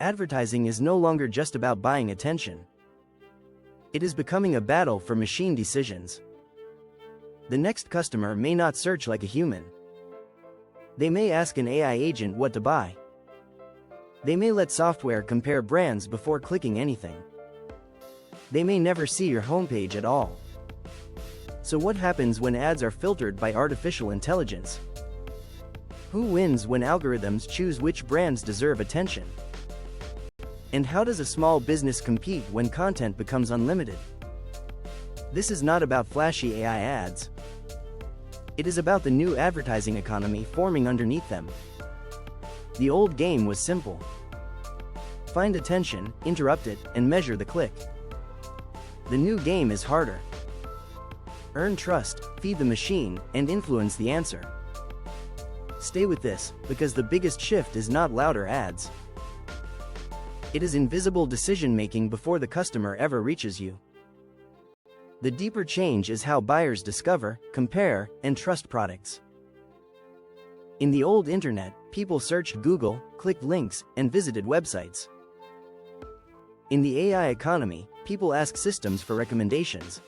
Advertising is no longer just about buying attention. It is becoming a battle for machine decisions. The next customer may not search like a human. They may ask an AI agent what to buy. They may let software compare brands before clicking anything. They may never see your homepage at all. So what happens when ads are filtered by artificial intelligence? Who wins when algorithms choose which brands deserve attention? And how does a small business compete when content becomes unlimited? This is not about flashy AI ads. It is about the new advertising economy forming underneath them. The old game was simple. Find attention, interrupt it, and measure the click. The new game is harder. Earn trust, feed the machine, and influence the answer. Stay with this, because the biggest shift is not louder ads. It is invisible decision-making before the customer ever reaches you. The deeper change is how buyers discover, compare, and trust products. In the old internet, people searched Google, clicked links, and visited websites. In the AI economy, people ask systems for recommendations.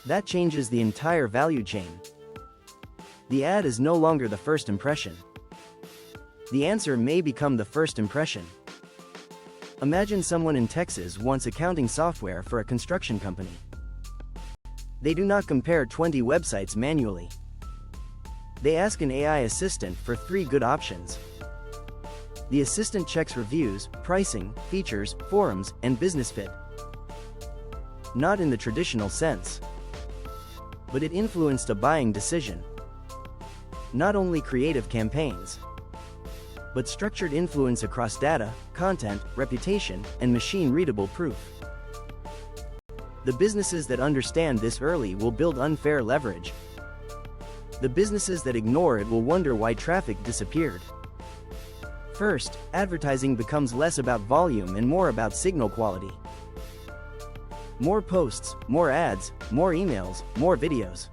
That changes the entire value chain. The ad is no longer the first impression. The answer may become the first impression. Imagine someone in Texas wants accounting software for a construction company. They do not compare 20 websites manually. They ask an AI assistant for 3 good options. The assistant checks reviews, pricing, features, forums, and business fit. Not in the traditional sense. But it influenced a buying decision. Not only creative campaigns, but structured influence across data, content, reputation, and machine-readable proof. The businesses that understand this early will build unfair leverage. The businesses that ignore it will wonder why traffic disappeared. First, advertising becomes less about volume and more about signal quality. More posts, more ads, more emails, more videos.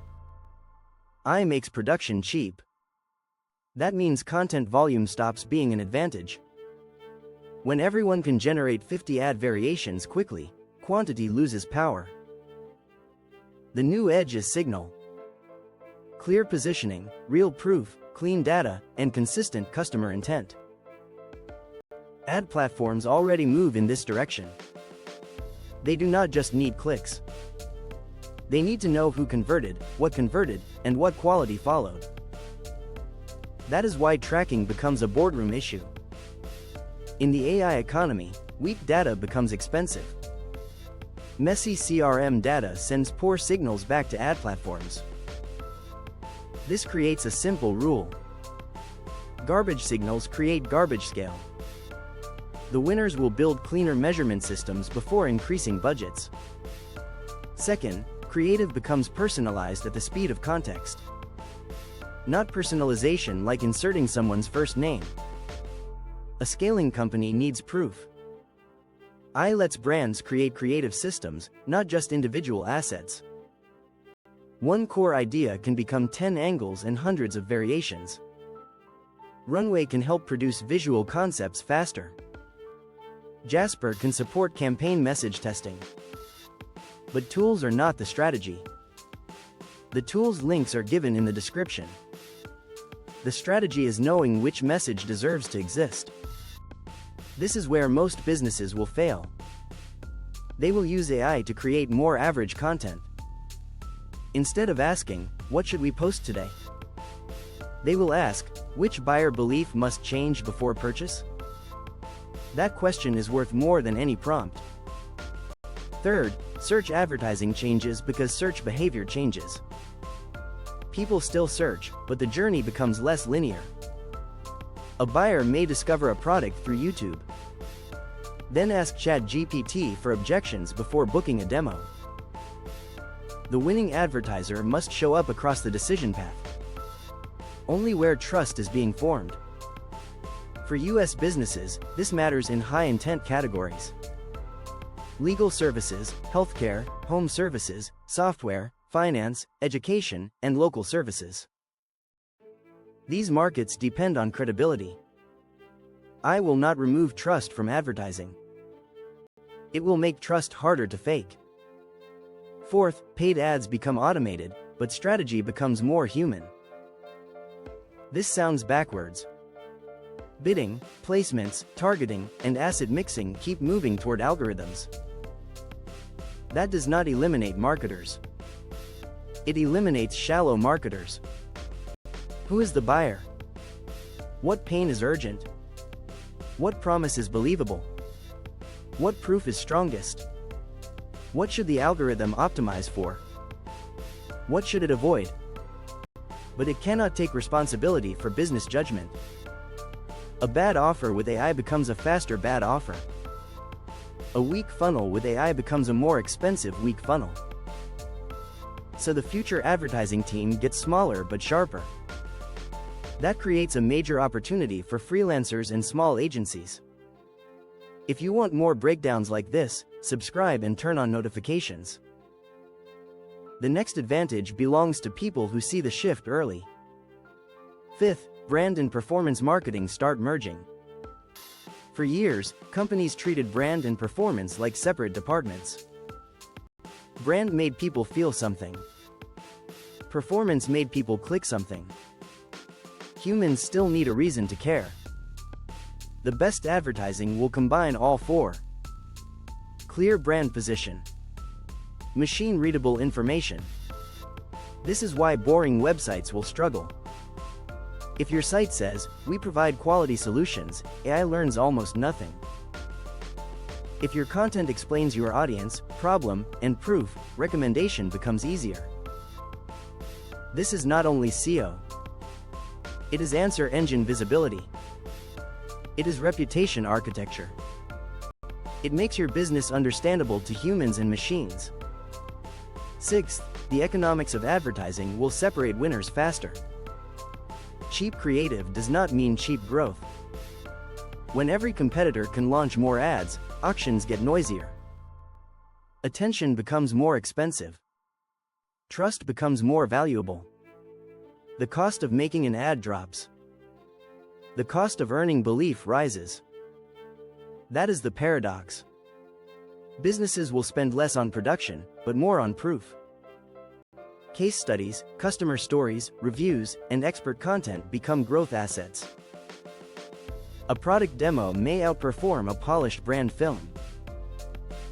AI makes production cheap. That means content volume stops being an advantage. When everyone can generate 50 ad variations quickly, quantity loses power. The new edge is signal. Clear positioning, real proof, clean data, and consistent customer intent. Ad platforms already move in this direction. They do not just need clicks. They need to know who converted, and what quality followed. That is why tracking becomes a boardroom issue. In the AI economy, weak data becomes expensive. Messy CRM data sends poor signals back to ad platforms. This creates a simple rule. Garbage signals create garbage scale. The winners will build cleaner measurement systems before increasing budgets. Second, creative becomes personalized at the speed of context. Not personalization like inserting someone's first name. A scaling company needs proof. AI lets brands create creative systems, not just individual assets. One core idea can become 10 angles and hundreds of variations. Runway can help produce visual concepts faster. Jasper can support campaign message testing. But tools are not the strategy. The tool's links are given in the description. The strategy is knowing which message deserves to exist. This is where most businesses will fail. They will use AI to create more average content. Instead of asking, "What should we post today?" they will ask, "Which buyer belief must change before purchase?" That question is worth more than any prompt. Third, search advertising changes because search behavior changes. People still search, but the journey becomes less linear. A buyer may discover a product through YouTube. Then ask ChatGPT for objections before booking a demo. The winning advertiser must show up across the decision path. Only where trust is being formed. For US businesses, this matters in high-intent categories. Legal services, healthcare, home services, software, finance, education, and local services. These markets depend on credibility. AI will not remove trust from advertising. It will make trust harder to fake. Fourth, paid ads become automated, but strategy becomes more human. This sounds backwards. Bidding, placements, targeting, and asset mixing keep moving toward algorithms. That does not eliminate marketers. It eliminates shallow marketers. Who is the buyer? What pain is urgent? What promise is believable? What proof is strongest? What should the algorithm optimize for? What should it avoid? But it cannot take responsibility for business judgment. A bad offer with AI becomes a faster bad offer. A weak funnel with AI becomes a more expensive weak funnel. So the future advertising team gets smaller but sharper. That creates a major opportunity for freelancers and small agencies. If you want more breakdowns like this, subscribe and turn on notifications. The next advantage belongs to people who see the shift early. Fifth, brand and performance marketing start merging. For years, companies treated brand and performance like separate departments. Brand made people feel something. Performance made people click something. Humans still need a reason to care. The best advertising will combine all four. Clear brand position. Machine-readable information. This is why boring websites will struggle. If your site says, "We provide quality solutions," AI learns almost nothing. If your content explains your audience, problem, and proof, recommendation becomes easier. This is not only SEO. It is answer engine visibility. It is reputation architecture. It makes your business understandable to humans and machines. Sixth, the economics of advertising will separate winners faster. Cheap creative does not mean cheap growth. When every competitor can launch more ads, auctions get noisier. Attention becomes more expensive. Trust becomes more valuable. The cost of making an ad drops. The cost of earning belief rises. That is the paradox. Businesses will spend less on production, but more on proof. Case studies, customer stories, reviews, and expert content become growth assets. A product demo may outperform a polished brand film.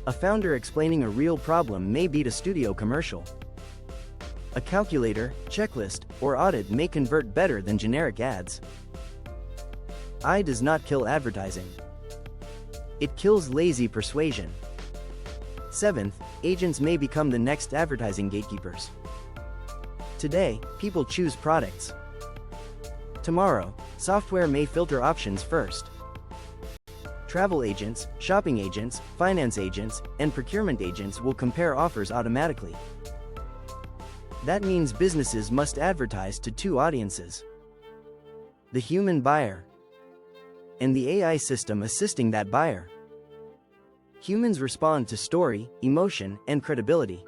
A founder explaining a real problem may beat a studio commercial. A calculator, checklist, or audit may convert better than generic ads. AI does not kill advertising. It kills lazy persuasion. Seventh, agents may become the next advertising gatekeepers. Today, people choose products. Tomorrow, software may filter options first. Travel agents, shopping agents, finance agents, and procurement agents will compare offers automatically. That means businesses must advertise to two audiences: the human buyer and the AI system assisting that buyer. Humans respond to story, emotion, and credibility.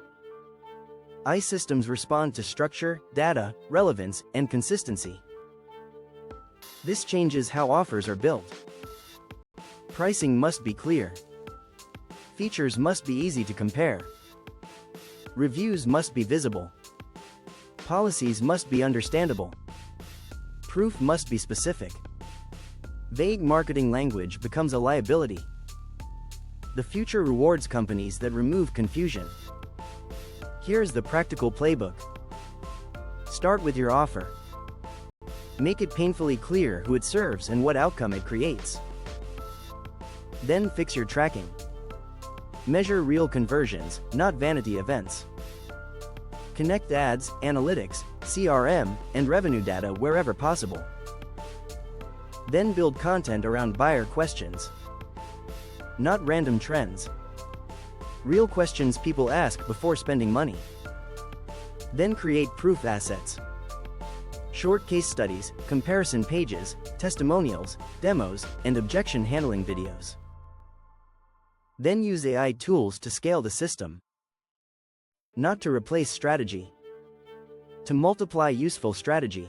AI systems respond to structure, data, relevance, and consistency. This changes how offers are built. Pricing must be clear. Features must be easy to compare. Reviews must be visible. Policies must be understandable. Proof must be specific. Vague marketing language becomes a liability. The future rewards companies that remove confusion. Here's the practical playbook. Start with your offer. Make it painfully clear who it serves and what outcome it creates. Then fix your tracking. Measure real conversions, not vanity events. Connect ads, analytics, CRM, and revenue data wherever possible. Then build content around buyer questions. Not random trends. Real questions people ask before spending money. Then create proof assets. Short case studies, comparison pages, testimonials, demos, and objection handling videos. Then use AI tools to scale the system. Not to replace strategy. To multiply useful strategy.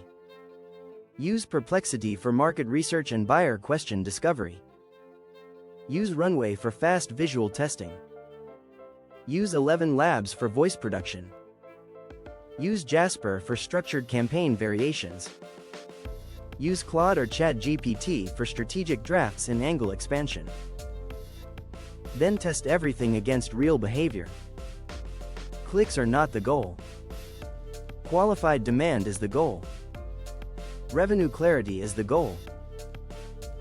Use Perplexity for market research and buyer question discovery. Use Runway for fast visual testing. Use 11 Labs for voice production. Use Jasper for structured campaign variations. Use Claude or ChatGPT for strategic drafts and angle expansion. Then test everything against real behavior. Clicks are not the goal. Qualified demand is the goal. Revenue clarity is the goal.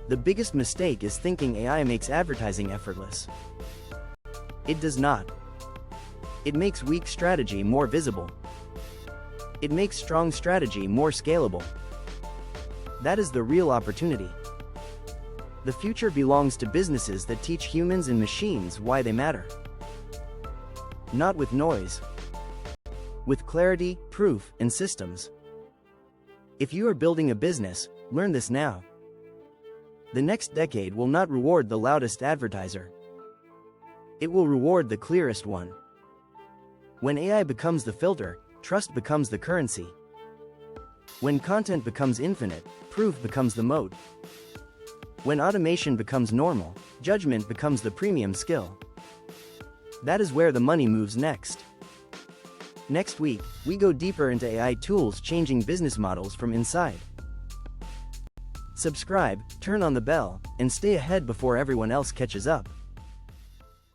The biggest mistake is thinking AI makes advertising effortless. It does not. It makes weak strategy more visible. It makes strong strategy more scalable. That is the real opportunity. The future belongs to businesses that teach humans and machines why they matter. Not with noise. With clarity, proof, and systems. If you are building a business, learn this now. The next decade will not reward the loudest advertiser. It will reward the clearest one. When AI becomes the filter, trust becomes the currency. When content becomes infinite, proof becomes the moat. When automation becomes normal, judgment becomes the premium skill. That is where the money moves next. Next week, we go deeper into AI tools changing business models from inside. Subscribe, turn on the bell, and stay ahead before everyone else catches up.